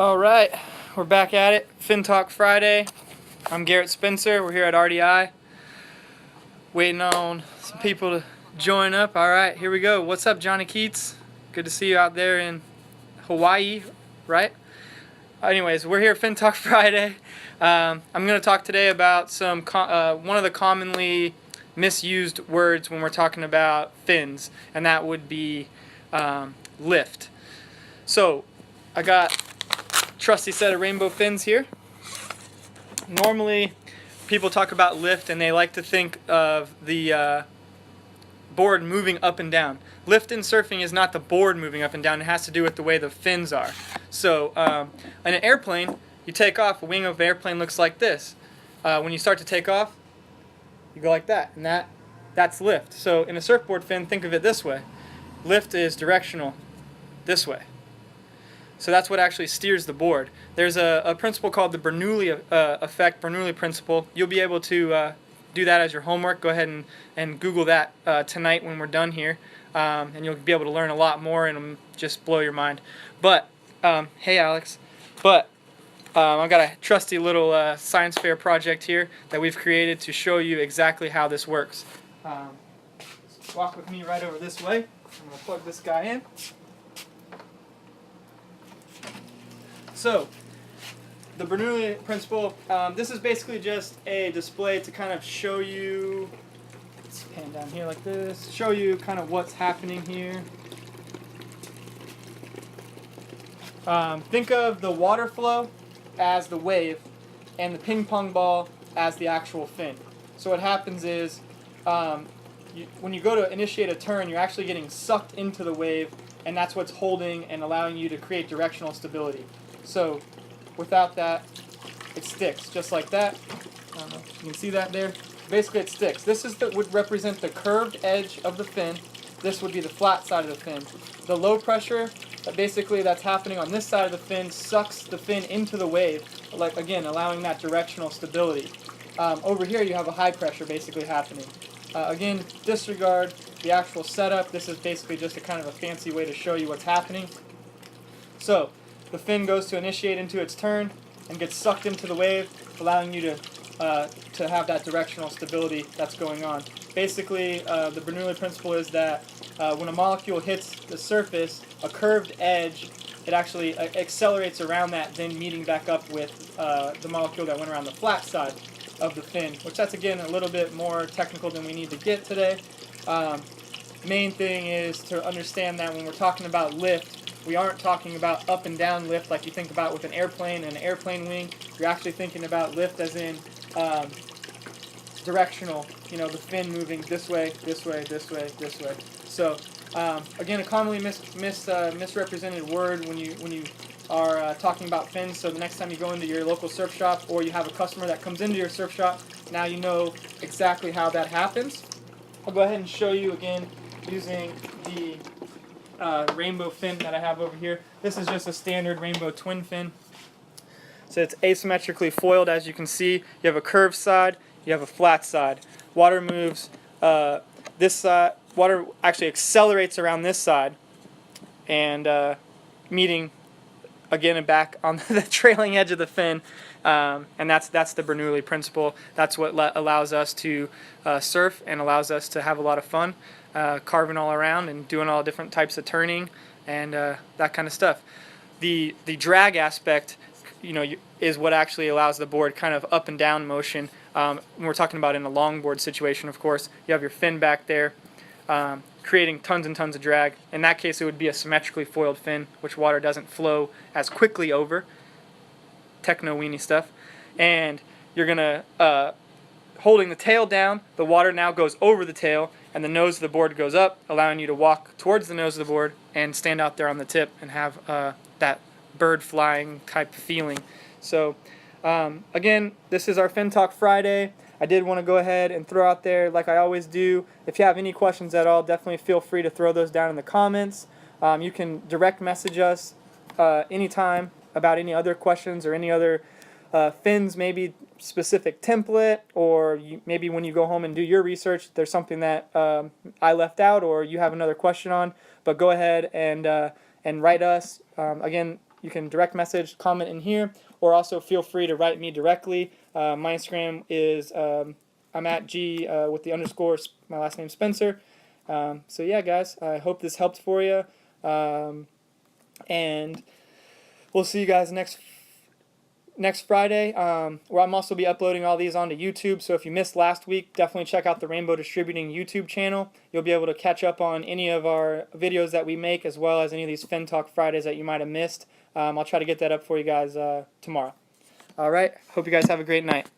All right, we're back at it. Fin Talk Friday. I'm Garrett Spencer. We're here at RDI, waiting on some people to join up. All right, here we go. What's up, Johnny Keats? Good to see you out there in Hawaii, right? Anyways, we're here at Fin Talk Friday. I'm going to talk today about one of the commonly misused words when we're talking about fins, and that would be lift. So, I got trusty set of rainbow fins here. Normally people talk about lift and they like to think of the board moving up and down. Lift in surfing is not the board moving up and down, it has to do with the way the fins are. So in an airplane, you take off, a wing of an airplane looks like this. When you start to take off, you go like that, and that's lift. So in a surfboard fin, think of it this way. Lift is directional this way. So that's what actually steers the board. There's a principle called the Bernoulli effect, Bernoulli principle. You'll be able to do that as your homework. Go ahead and Google that tonight when we're done here. And you'll be able to learn a lot more and it'll just blow your mind. But, hey Alex, I've got a trusty little science fair project here that we've created to show you exactly how this works. Walk with me right over this way. I'm going to plug this guy in. So, the Bernoulli principle, this is basically just a display to kind of show you, let's pan down here like this, show you kind of what's happening here. Think of the water flow as the wave and the ping pong ball as the actual fin. So what happens is, when you go to initiate a turn, you're actually getting sucked into the wave, and that's what's holding and allowing you to create directional stability. So without that, it sticks just like that. I don't know if you can see that there. Basically it sticks. This would represent the curved edge of the fin. This would be the flat side of the fin. The low pressure, basically that's happening on this side of the fin, sucks the fin into the wave, like again, allowing that directional stability. Over here you have a high pressure basically happening. Again, disregard the actual setup. This is basically just a kind of a fancy way to show you what's happening. So, the fin goes to initiate into its turn and gets sucked into the wave, allowing you to have that directional stability that's going on. Basically, the Bernoulli principle is that when a molecule hits the surface, a curved edge, it actually accelerates around that, then meeting back up with the molecule that went around the flat side of the fin, which that's again a little bit more technical than we need to get today. Main thing is to understand that when we're talking about lift, we aren't talking about up and down lift like you think about with an airplane and an airplane wing. You're actually thinking about lift as in directional, the fin moving this way, this way, this way, this way. So again, a commonly misrepresented word when you are talking about fins. So the next time you go into your local surf shop or you have a customer that comes into your surf shop, now you know exactly how that happens. I'll go ahead and show you again using the rainbow fin that I have over here. This is just a standard rainbow twin fin. So it's asymmetrically foiled, as you can see. You have a curved side, you have a flat side. Water moves this side. Water actually accelerates around this side and meeting again and back on the trailing edge of the fin. And that's the Bernoulli principle. That's what allows us to surf and allows us to have a lot of fun, carving all around and doing all different types of turning and that kind of stuff. The drag aspect, is what actually allows the board kind of up and down motion. When we're talking about in a longboard situation, of course, you have your fin back there, creating tons and tons of drag. In that case, it would be a symmetrically foiled fin, which water doesn't flow as quickly over. Techno-weenie stuff. And you're going to, holding the tail down, the water now goes over the tail, and the nose of the board goes up, allowing you to walk towards the nose of the board and stand out there on the tip and have that bird flying type feeling. So, again, this is our Fin Talk Friday. I did want to go ahead and throw out there, like I always do, if you have any questions at all, definitely feel free to throw those down in the comments. You can direct message us anytime about any other questions or any other fins, maybe specific template, or maybe when you go home and do your research, there's something that I left out or you have another question on. But go ahead and write us. Again, you can direct message, comment in here, or also feel free to write me directly. My Instagram is I'm at G with the underscore, my last name Spencer. So yeah, guys, I hope this helped for you, and we'll see you guys next Friday, where I'm also be uploading all these onto YouTube. So if you missed last week, definitely check out the Rainbow Distributing YouTube channel. You'll be able to catch up on any of our videos that we make, as well as any of these Fin Talk Fridays that you might have missed. I'll try to get that up for you guys tomorrow. All right. Hope you guys have a great night.